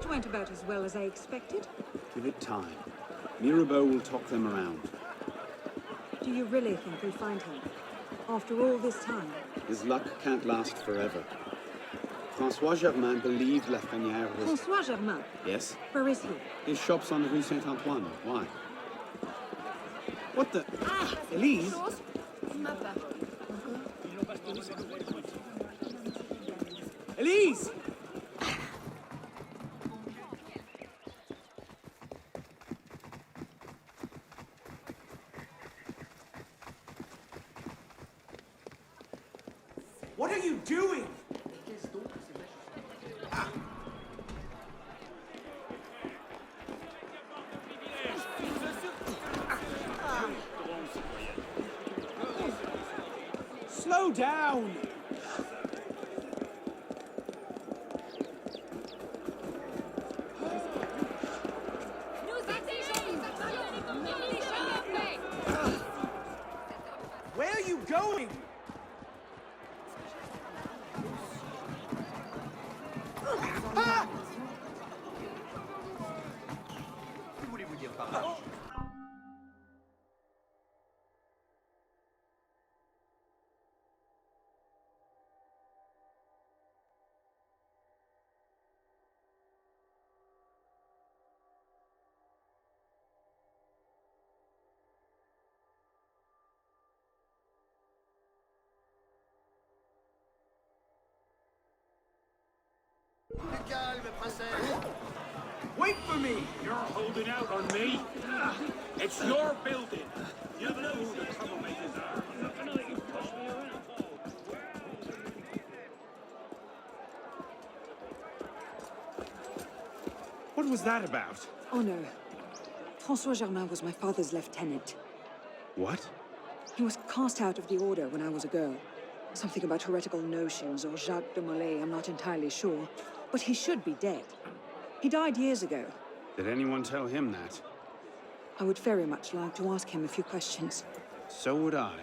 It went about as well as I expected. Give it time. Mirabeau will talk them around. Do you really think we'll find him? After all this time? His luck can't last forever. François Germain believed Lafrenière was... François Germain? Yes? Where is he? His shop's on the Rue Saint-Antoine. Why? What the... Ah! Elise? Elise! What are you doing? Slow down! Where are you going? Ah! Calme, princesse. Wait for me! You're holding out on me? It's your building. You know who the troublemakers are. I'm not gonna let you push me around. What was that about? Oh no. François Germain was my father's lieutenant. What? He was cast out of the order when I was a girl. Something about heretical notions or Jacques de Molay, I'm not entirely sure. But he should be dead. He died years ago. Did anyone tell him that? I would very much like to ask him a few questions. So would I.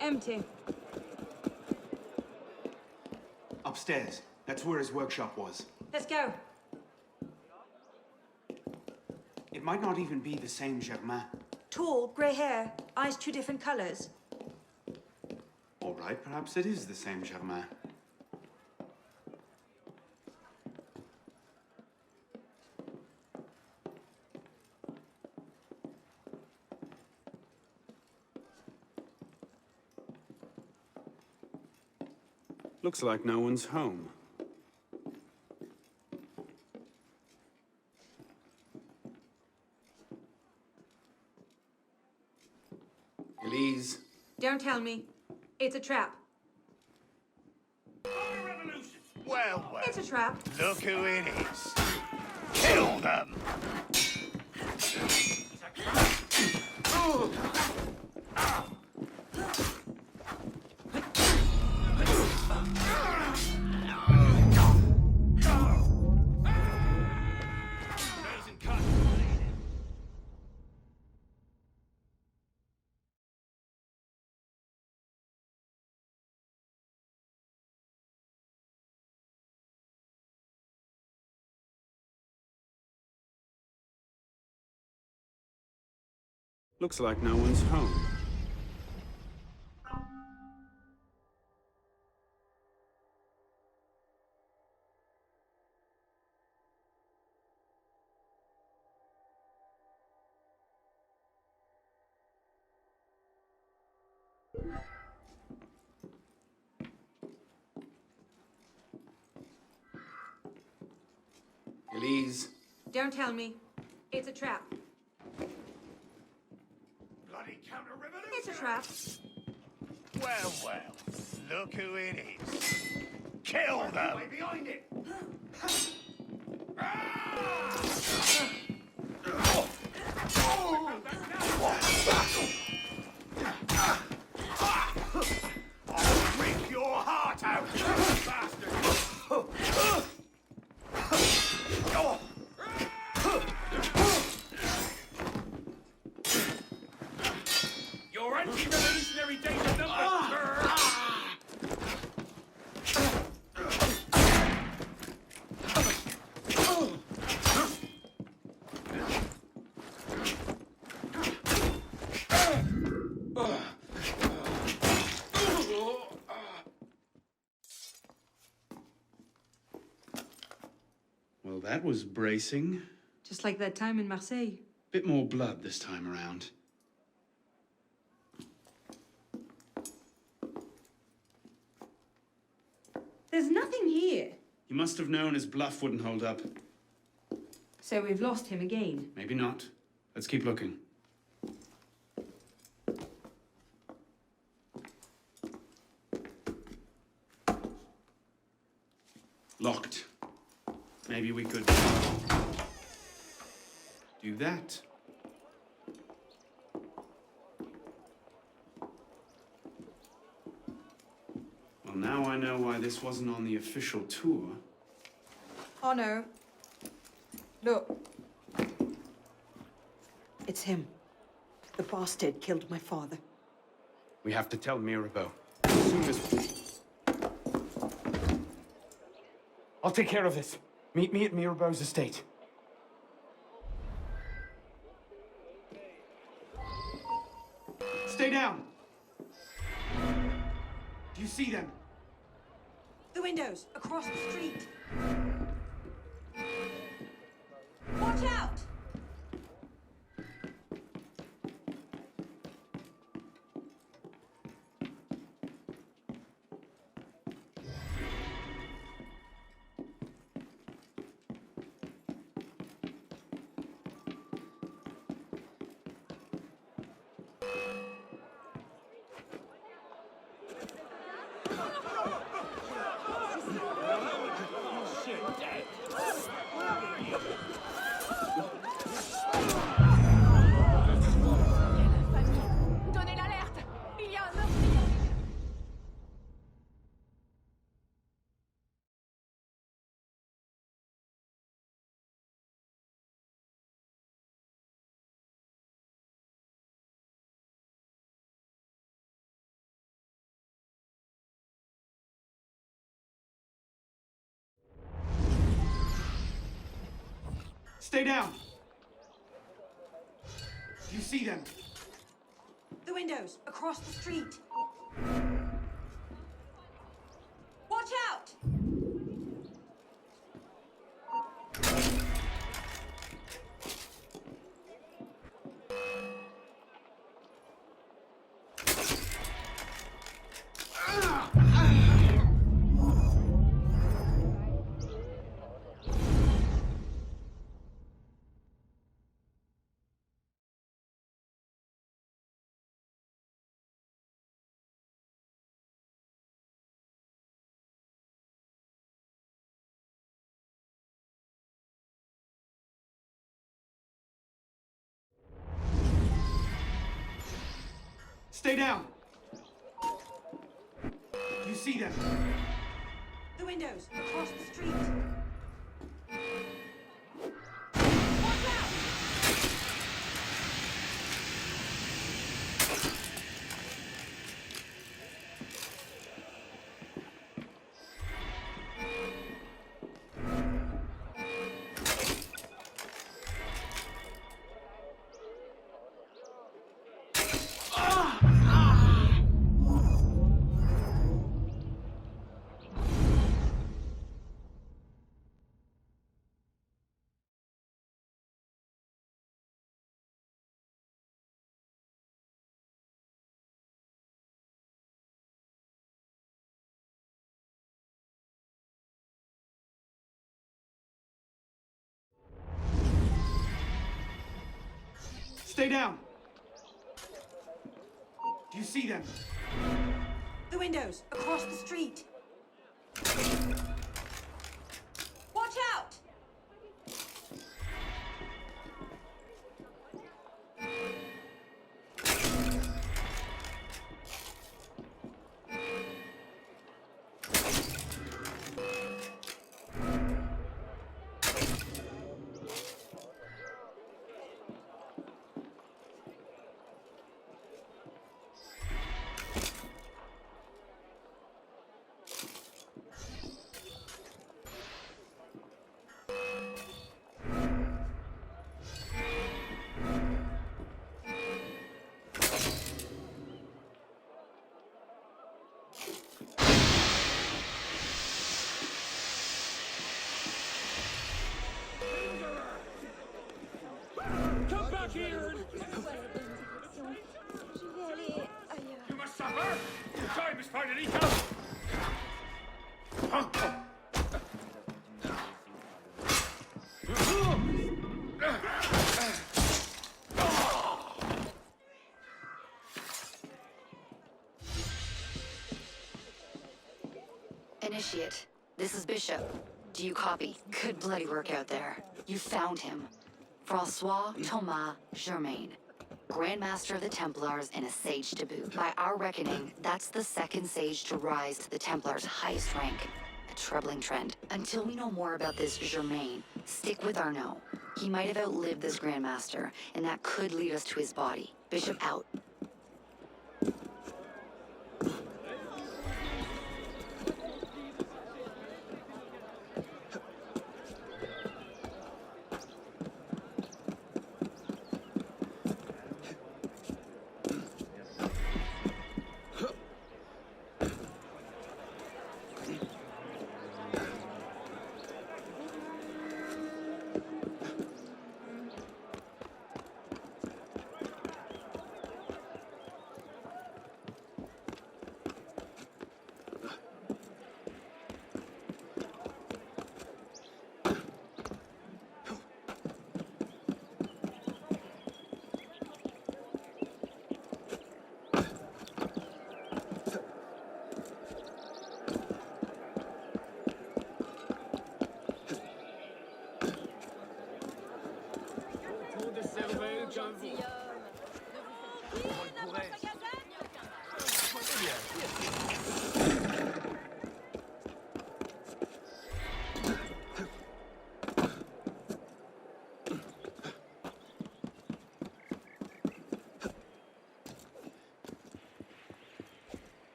Empty. Upstairs. That's where his workshop was. Let's go. It might not even be the same Germain. Tall, grey hair, eyes two different colors. All right, perhaps it is the same Germain. Looks like no one's home. Elise. Don't tell me. It's a trap. Well, well. It's a trap. Look who it is. Kill them! Looks like no one's home. Elise. Don't tell me. It's a trap. Bloody counter-revolution! It's a trap. Well, well. Look who it is. Kill them! Way behind it! I'll rip your heart out, you bastard! Well, that was bracing. Just like that time in Marseille. Bit more blood this time around. There's nothing here. He must have known his bluff wouldn't hold up. So we've lost him again. Maybe not. Let's keep looking. Locked. Maybe we could do that. Well, now I know why this wasn't on the official tour. Oh no. Look. It's him. The bastard killed my father. We have to tell Mirabeau. As soon as... I'll take care of this. Meet me at Mirabeau's estate. Stay down! Do you see them? The windows, across the street. Watch out! Donnez l'alerte! Il y a un meurtrier! Stay down! Do you see them? The windows, across the street. Watch out! Stay down! Do you see them? The windows, across the street. Watch out! Stay down! Do you see them? The windows, across the street. Watch out! back here! Je vais aller ailleurs. You must suffer! Time is finally come! Initiate, this is Bishop. Do you copy? Good bloody work out there. You found him. Francois Thomas Germain, Grandmaster of the Templars and a sage to boot. By our reckoning, that's the second sage to rise to the Templars' highest rank. A troubling trend. Until we know more about this Germain, stick with Arnaud. He might have outlived this Grandmaster, and that could lead us to his body. Bishop out.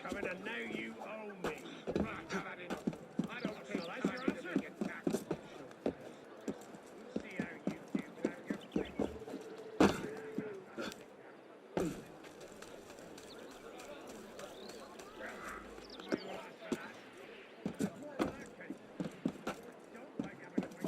Coming, and now you owe me. Right, I've had enough. I don't feel that's your answer. We'll see how you do without your face. Don't like having a wait.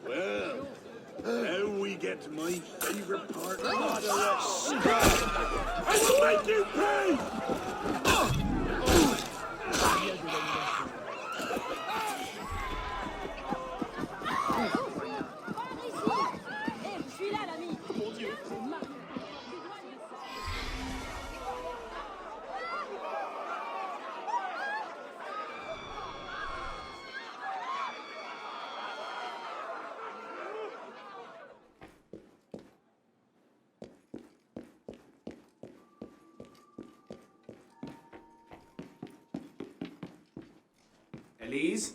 Well, now we get to my favorite part of the I will make you pay! Elise?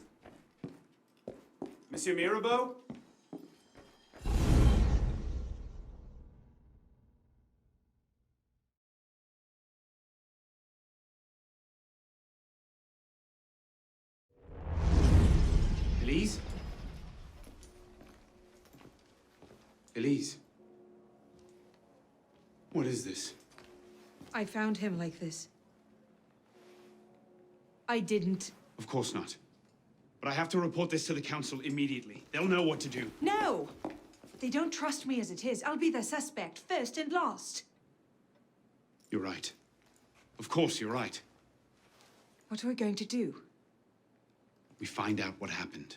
Monsieur Mirabeau? Elise? Elise? What is this? I found him like this. I didn't. Of course not. But I have to report this to the council immediately. They'll know what to do. No! They don't trust me as it is. I'll be their suspect, first and last. You're right. Of course, you're right. What are we going to do? We find out what happened.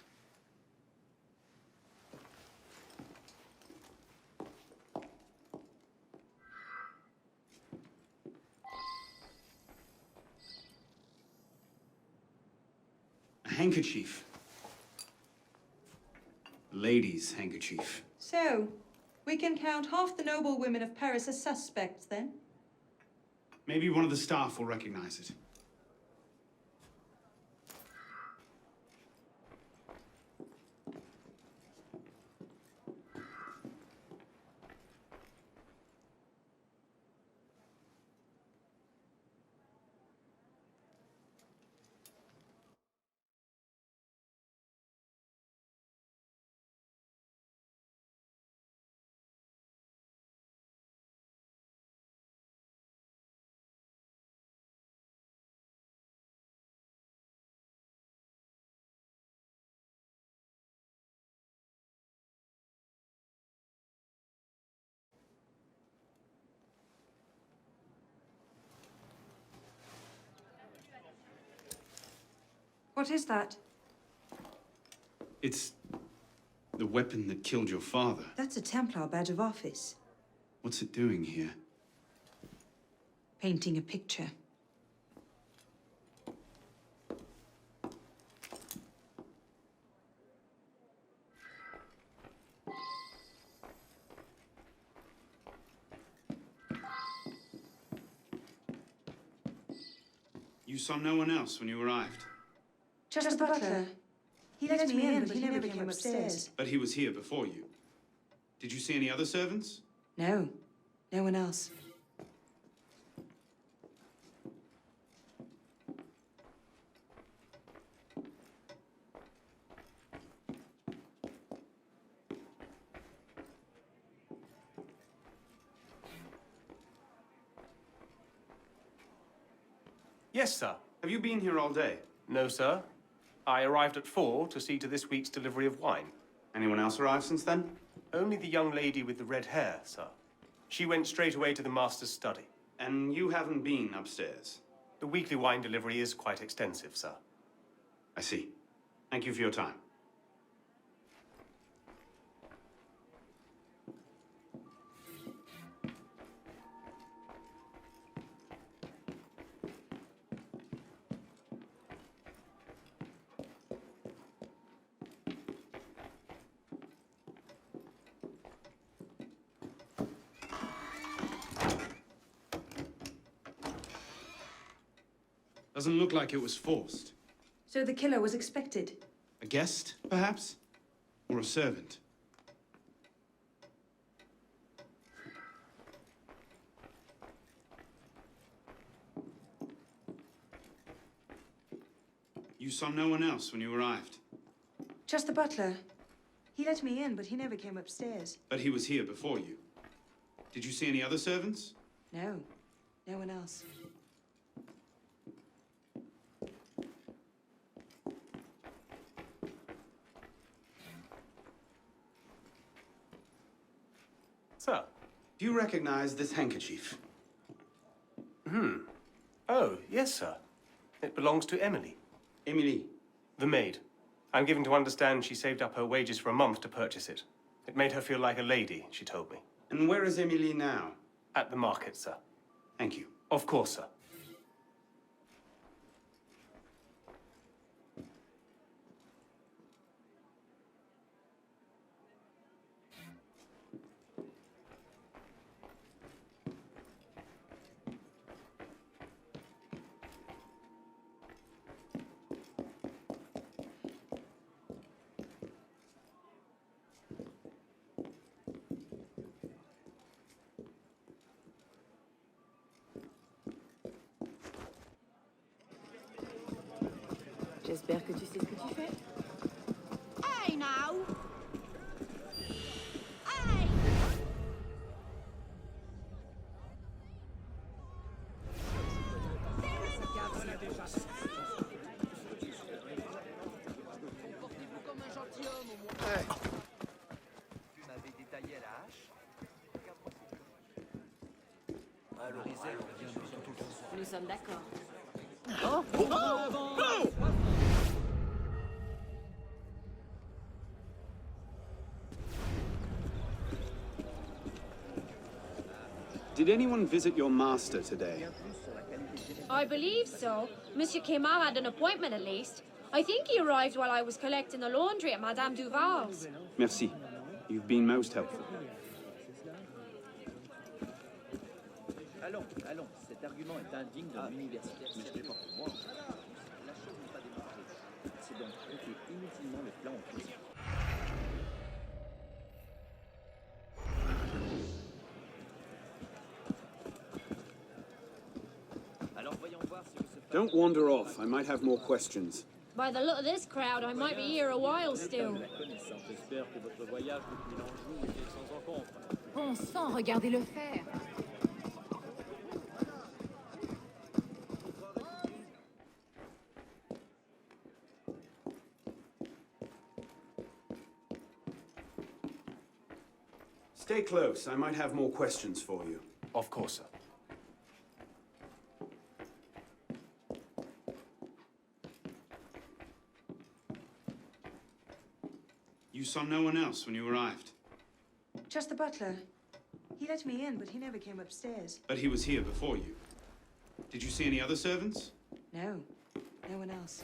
A handkerchief. A lady's handkerchief. So, we can count half the noble women of Paris as suspects, then? Maybe one of the staff will recognize it. What is that? It's the weapon that killed your father. That's a Templar badge of office. What's it doing here? Painting a picture. You saw no one else when you arrived, Just the butler. He let me in, but he never came upstairs. but he was here before you. Did you see any other servants? No, no one else. Yes, sir. Have you been here all day? No, sir. I arrived at 4 to see to this week's delivery of wine. Anyone else arrived since then? Only the young lady with the red hair, sir. She went straight away to the master's study. And you haven't been upstairs? The weekly wine delivery is quite extensive, sir. I see. Thank you for your time. Doesn't look like it was forced. So the killer was expected. A guest, perhaps? Or a servant? You saw no one else when you arrived, Just the butler. He let me in, but he never came upstairs. but he was here before you. Did you see any other servants? No, no one else. Sir? Do you recognize this handkerchief? Oh, yes, sir. It belongs to Emily, Emily. the maid. I'm given to understand she saved up her wages for a month to purchase it. It made her feel like a lady, she told me. And where is Emily now? At the market, sir. Thank you. Of course, sir. J'espère que tu sais ce que tu fais. Hey now! Hey! Tu m'avais détaillé à la hache. Alors, réserve vient de tout au Nous sommes d'accord. Did anyone visit your master today? I believe so. Monsieur Quemar had an appointment at least. I think he arrived while I was collecting the laundry at Madame Duval's. Merci. You've been most helpful. Allons, allons. Cet argument est indigne d'un universitaire, mais je l'ai pas pour moi. La chose n'est pas démontrée. C'est donc compter inutilement le plan en question. Alors voyons voir ce que se passe. Don't wander off. I might have more questions. By the look of this crowd, I might be here a while still. J'espère que votre voyage depuis l'Anjou était sans encombre. Bon sang, regardez-le faire. Stay close. I might have more questions for you. Of course, sir. You saw no one else when you arrived? Just the butler. He let me in, but he never came upstairs. But he was here before you. Did you see any other servants? No, no one else.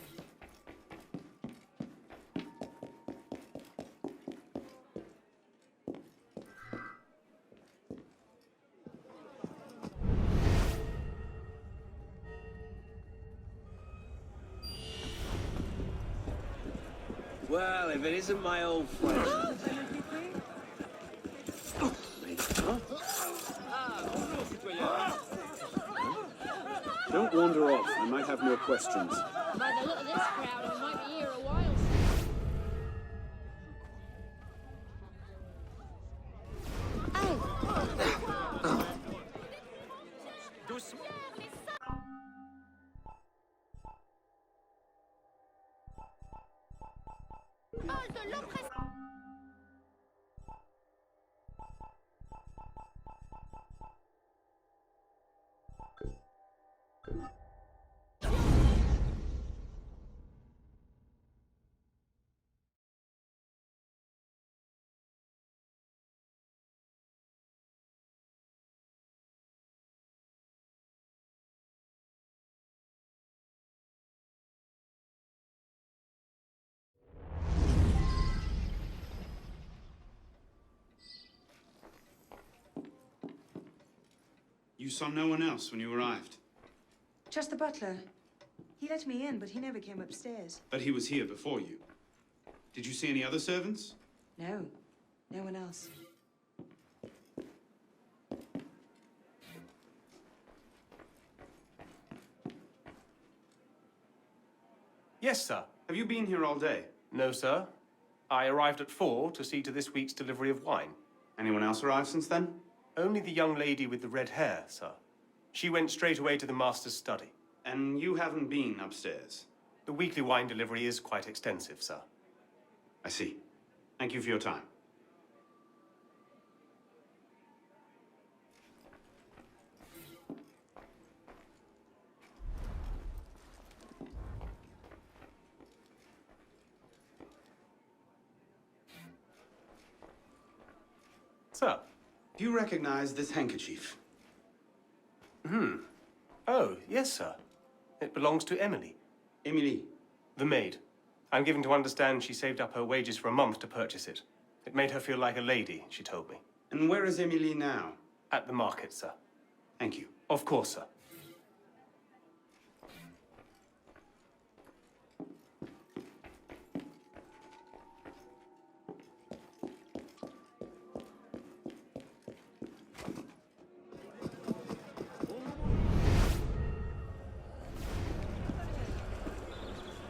Well, if it isn't my old friend. Don't wander off. I might have more questions. By the look of this crowd, I might be here a while You saw no one else when you arrived? Just the butler. He let me in, but he never came upstairs. But he was here before you. Did you see any other servants? No, no one else. Yes, sir. Have you been here all day? No, sir. I arrived at 4 to see to this week's delivery of wine. Anyone else arrived since then? Only the young lady with the red hair, sir. She went straight away to the master's study. And you haven't been upstairs? The weekly wine delivery is quite extensive, sir. I see. Thank you for your time. Sir? Do you recognize this handkerchief? Oh, yes, sir. It belongs to Emily. Emily. The maid. I'm given to understand she saved up her wages for a month to purchase it. It made her feel like a lady, she told me. And where is Emily now? At the market, sir. Thank you. Of course, sir.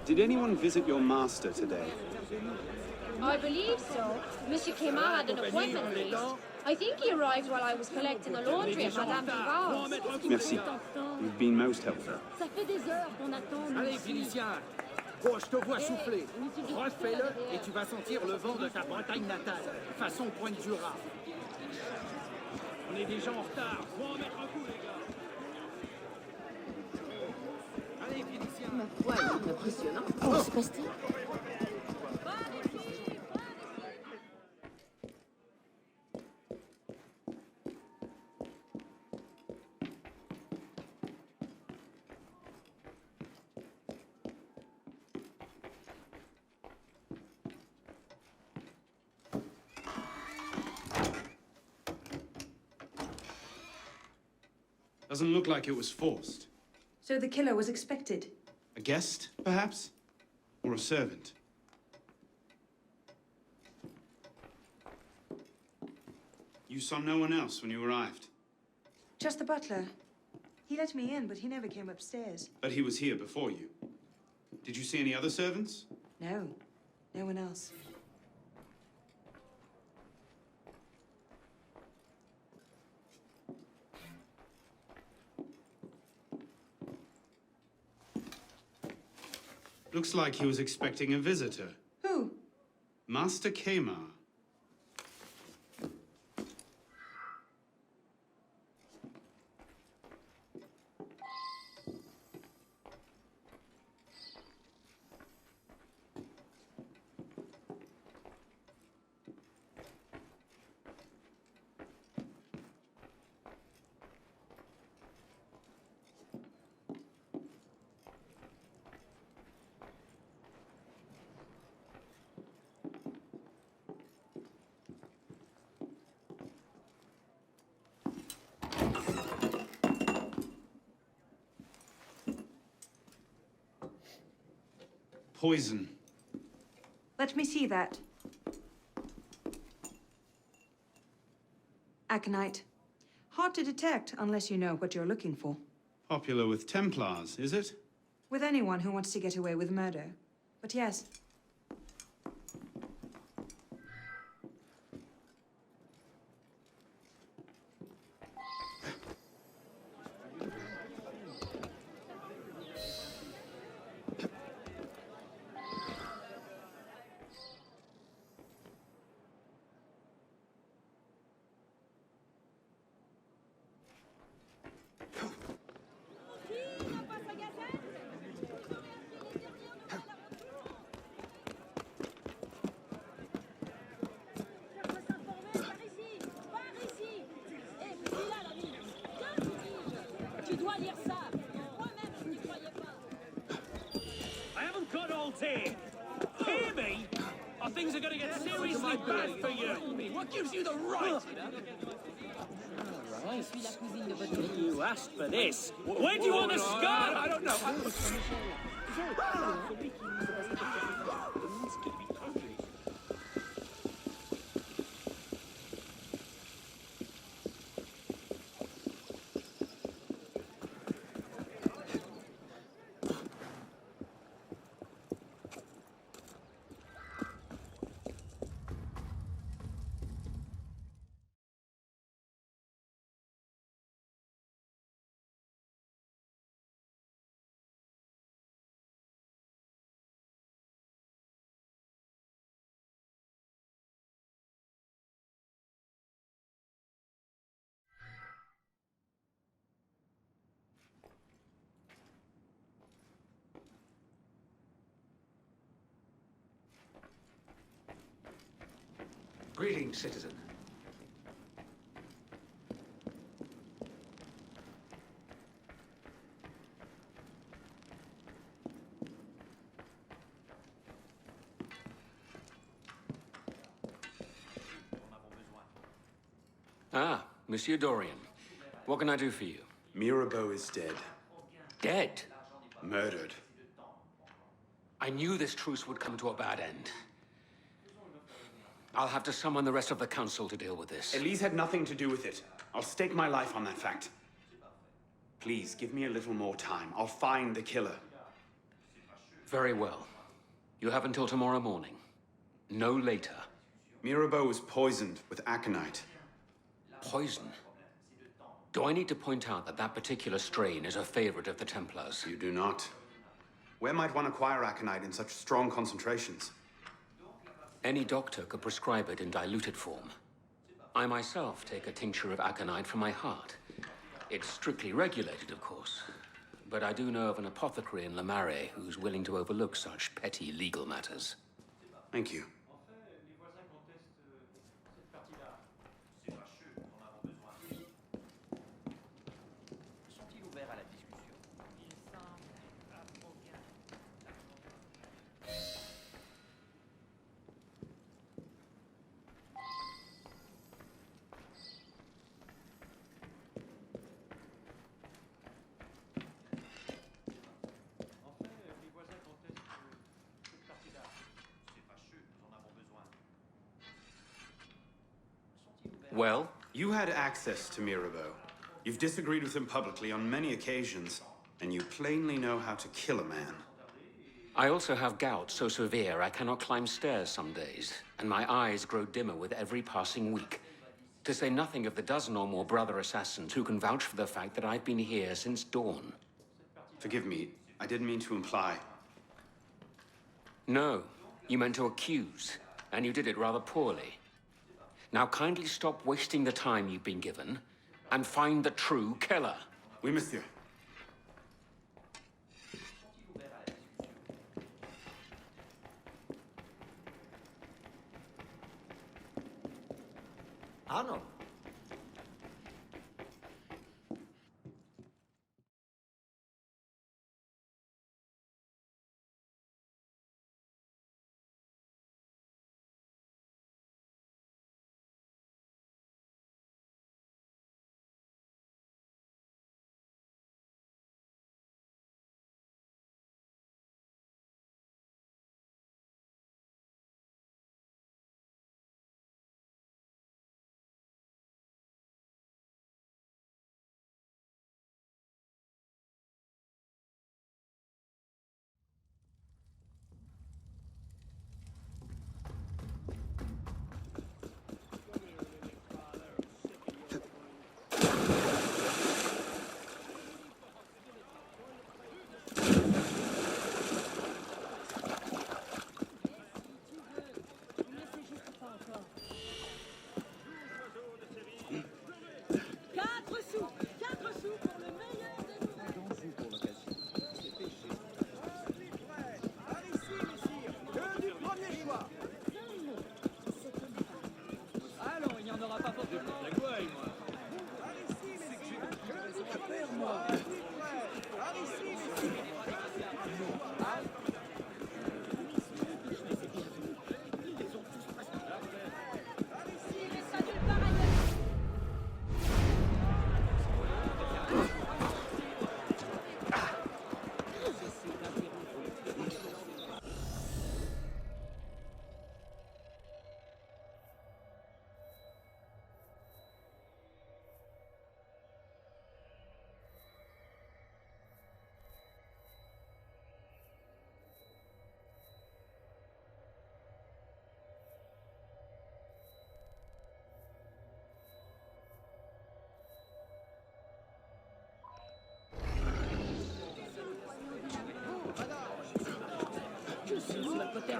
Did anyone visit your master today? I believe so. Monsieur Quemar had an appointment at least. I think he arrived while I was collecting the laundry at Madame Duval's. Merci. You've been most helpful. Ça fait des heures qu'on attend. nous Allez, aussi. Philisien. Bon, je te vois souffler. Refais-le et tu vas sentir le vent de ta Bretagne natale, façon Pointe du Raz. On est déjà en retard. Faut en mettre un coup, les gars. Ma foi, il est impressionnant. Oh, se passe-t-il? Doesn't look like it was forced. So the killer was expected. A guest, perhaps? Or a servant? You saw no one else when you arrived? Just the butler. He let me in, but he never came upstairs. But he was here before you. Did you see any other servants? No, no one else. Looks like he was expecting a visitor. Who? Master Kemar. Poison. Let me see that. Aconite. Hard to detect unless you know what you're looking for. Popular with Templars, is it? With anyone who wants to get away with murder. But yes. I haven't got all day. Hear me? Or things are going to get seriously bad for you. What gives you the right? You asked for this. Where do you want to start? I don't know. Greetings, citizen. Ah, Monsieur Dorian. What can I do for you? Mirabeau is dead. Dead? Murdered. I knew this truce would come to a bad end. I'll have to summon the rest of the council to deal with this. Elise had nothing to do with it. I'll stake my life on that fact. Please, give me a little more time. I'll find the killer. Very well. You have until tomorrow morning. No later. Mirabeau was poisoned with aconite. Poison? Do I need to point out that that particular strain is a favorite of the Templars? You do not. Where might one acquire aconite in such strong concentrations? Any doctor could prescribe it in diluted form. I myself take a tincture of aconite for my heart. It's strictly regulated, of course, but I do know of an apothecary in Lamare who's willing to overlook such petty legal matters. Thank you. Well? You had access to Mirabeau. You've disagreed with him publicly on many occasions, and you plainly know how to kill a man. I also have gout so severe I cannot climb stairs some days, and my eyes grow dimmer with every passing week. To say nothing of the dozen or more brother assassins who can vouch for the fact that I've been here since dawn. Forgive me, I didn't mean to imply. No, you meant to accuse, and you did it rather poorly. Now kindly stop wasting the time you've been given, and find the true killer. Oui, monsieur. Arnold.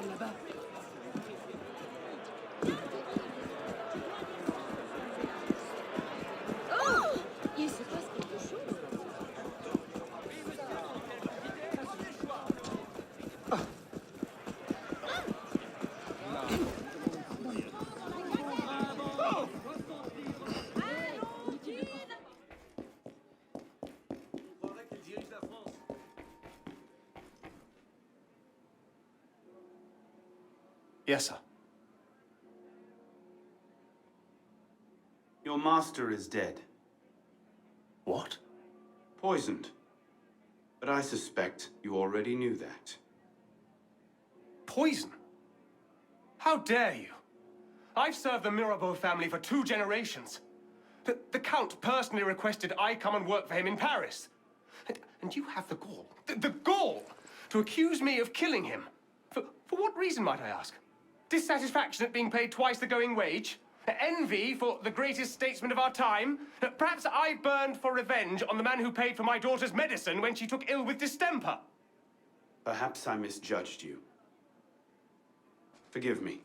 là-bas. Oh! Il se passe quelque chose. Yes, sir. Your master is dead. What? Poisoned. But I suspect you already knew that. Poison? How dare you? I've served the Mirabeau family for 2 generations. The Count personally requested I come and work for him in Paris. And you have the gall, the gall, to accuse me of killing him. For what reason, might I ask? Dissatisfaction at being paid twice the going wage? Envy for the greatest statesman of our time? Perhaps I burned for revenge on the man who paid for my daughter's medicine when she took ill with distemper. Perhaps I misjudged you. Forgive me.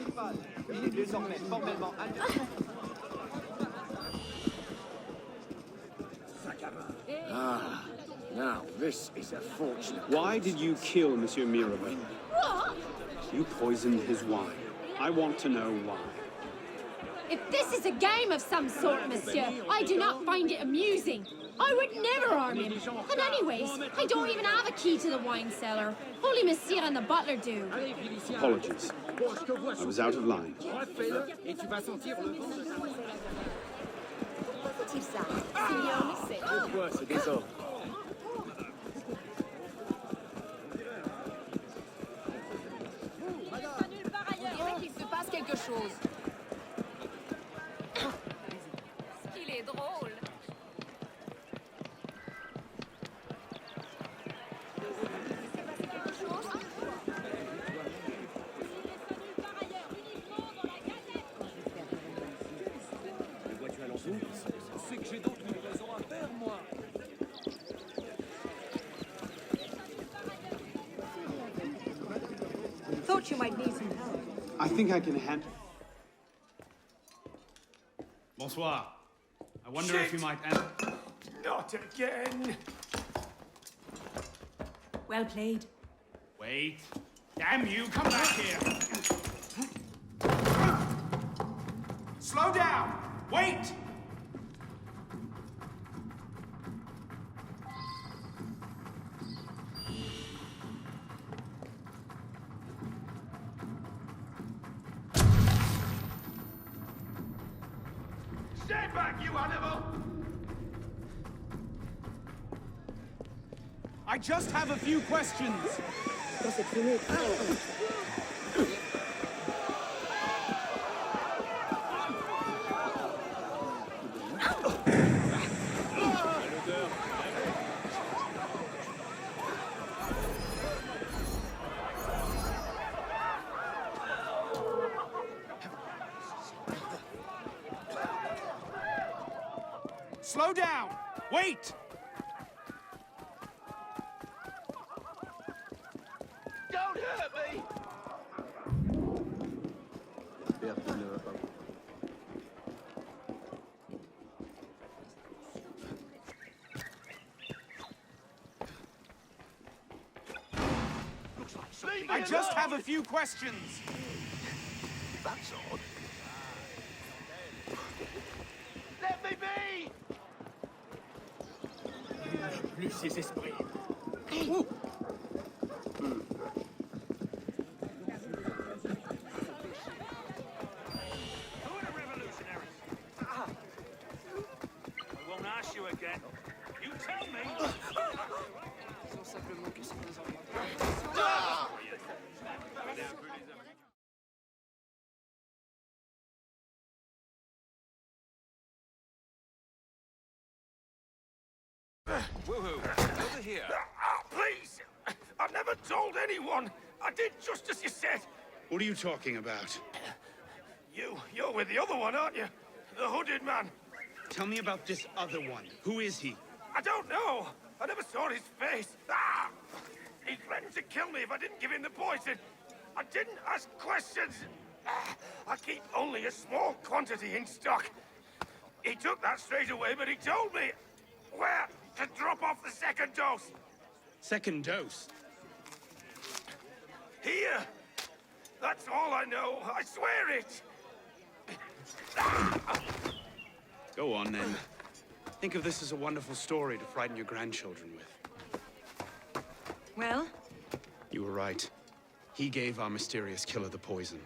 principal. Il est désormais formellement interdit. Ah, now this is a fortunate. Why did you kill Monsieur Mirabeau? What? You poisoned his wine. I want to know why. If this is a game of some sort, monsieur, I do not find it amusing. I would never harm him. And anyways, I don't even have a key to the wine cellar. Only monsieur and the butler do. Apologies. I was out of line. Pourquoi ce désordre? Il se passe quelque chose. Il est drôle. Vois-tu à l'entour? C'est que j'ai d'autres raisons à faire, moi. Thought you might need some help. I think I can handle. Bonsoir. I wonder if you might. Not again. Well played. Wait. Damn you! Come back here. Slow down. Wait. Stand back, you animal! I just have a few questions. Slow down! Wait! Don't hurt me! Leave me I just alone. have a few questions. That's odd. Let me be! Plus ses esprits. Who are the revolutionaries? I won't ask you again. You tell me. Woohoo! Over here. Please! I've never told anyone. I did just as you said. What are you talking about? You're with the other one, aren't you? The hooded man. Tell me about this other one. Who is he? I don't know. I never saw his face. Ah! He threatened to kill me if I didn't give him the poison. I didn't ask questions. Ah, I keep only a small quantity in stock. He took that straight away, but he told me where to drop off the second dose. Second dose? Here. That's all I know. I swear it. Go on, then. Think of this as a wonderful story to frighten your grandchildren with. Well? You were right. He gave our mysterious killer the poison.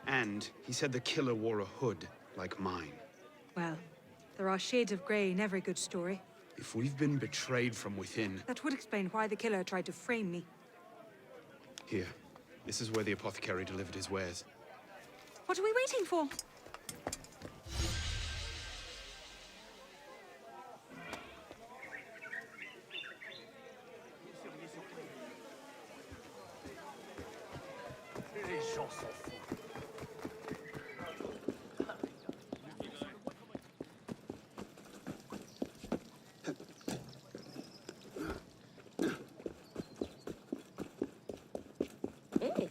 And he said the killer wore a hood like mine. Well, there are shades of grey in every good story. If we've been betrayed from within... That would explain why the killer tried to frame me. Here. This is where the apothecary delivered his wares. What are we waiting for? Les gens s'en foutent.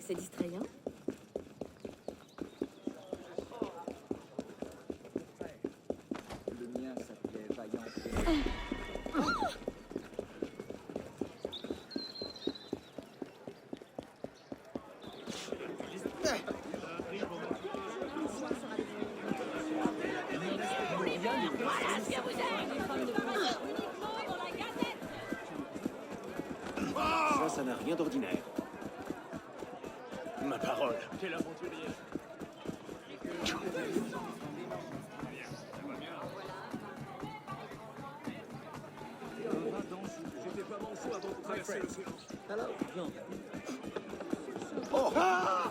C'est distrayant. Ça n'a rien d'ordinaire. Ma parole. Quel aventurier. J'étais pas manchot avant de traverser l'océan. Alors, viens. Oh ah!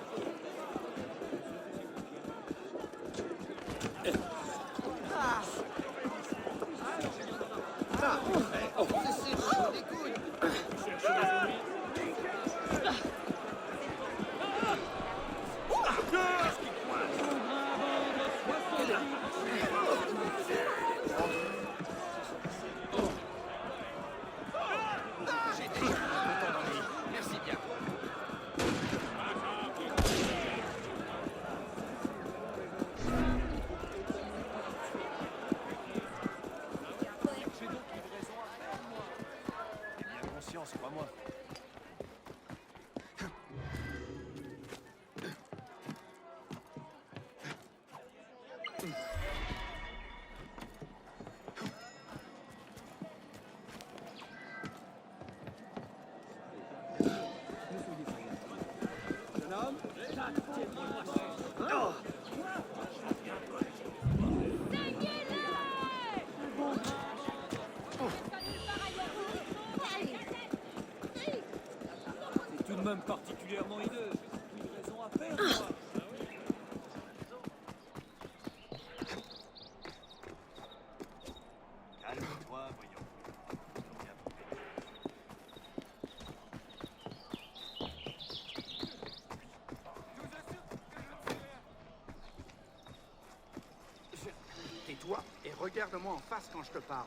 Crois-moi. Jeune homme, tout de même particulièrement hideux. J'ai une raison à perdre, moi. Calme-toi, voyons. Tais-toi et regarde-moi en face quand je te parle.